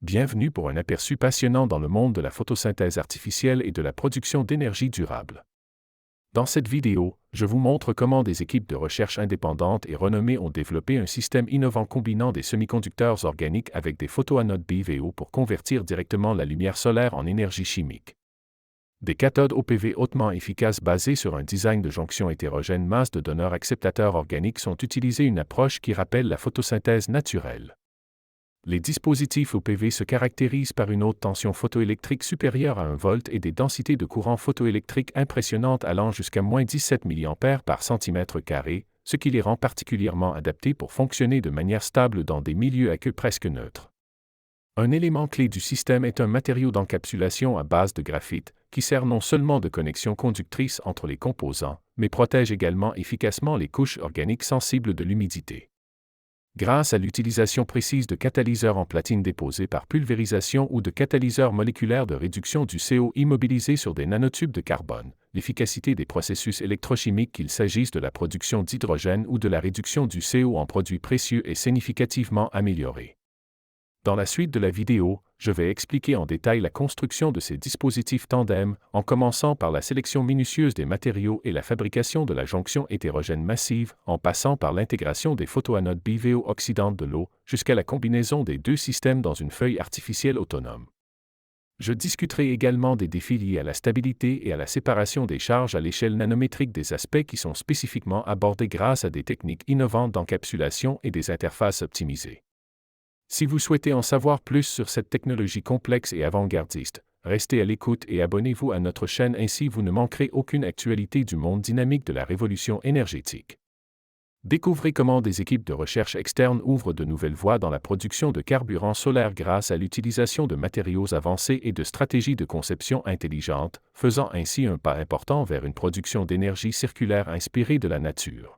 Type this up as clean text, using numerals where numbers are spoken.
Bienvenue pour un aperçu passionnant dans le monde de la photosynthèse artificielle et de la production d'énergie durable. Dans cette vidéo, je vous montre comment des équipes de recherche indépendantes et renommées ont développé un système innovant combinant des semi-conducteurs organiques avec des photoanodes BVO pour convertir directement la lumière solaire en énergie chimique. Des cathodes OPV hautement efficaces basées sur un design de jonction hétérogène masse de donneurs acceptateurs organiques sont utilisés, une approche qui rappelle la photosynthèse naturelle. Les dispositifs OPV se caractérisent par une haute tension photoélectrique supérieure à 1 volt et des densités de courant photoélectrique impressionnantes allant jusqu'à -17 mA par cm², ce qui les rend particulièrement adaptés pour fonctionner de manière stable dans des milieux aqueux presque neutres. Un élément clé du système est un matériau d'encapsulation à base de graphite, qui sert non seulement de connexion conductrice entre les composants, mais protège également efficacement les couches organiques sensibles de l'humidité. Grâce à l'utilisation précise de catalyseurs en platine déposés par pulvérisation ou de catalyseurs moléculaires de réduction du CO immobilisés sur des nanotubes de carbone, l'efficacité des processus électrochimiques, qu'il s'agisse de la production d'hydrogène ou de la réduction du CO en produits précieux, est significativement améliorée. Dans la suite de la vidéo, je vais expliquer en détail la construction de ces dispositifs tandem, en commençant par la sélection minutieuse des matériaux et la fabrication de la jonction hétérogène massive, en passant par l'intégration des photoanodes BVO oxydantes de l'eau, jusqu'à la combinaison des deux systèmes dans une feuille artificielle autonome. Je discuterai également des défis liés à la stabilité et à la séparation des charges à l'échelle nanométrique, des aspects qui sont spécifiquement abordés grâce à des techniques innovantes d'encapsulation et des interfaces optimisées. Si vous souhaitez en savoir plus sur cette technologie complexe et avant-gardiste, restez à l'écoute et abonnez-vous à notre chaîne, ainsi vous ne manquerez aucune actualité du monde dynamique de la révolution énergétique. Découvrez comment des équipes de recherche externes ouvrent de nouvelles voies dans la production de carburant solaire grâce à l'utilisation de matériaux avancés et de stratégies de conception intelligentes, faisant ainsi un pas important vers une production d'énergie circulaire inspirée de la nature.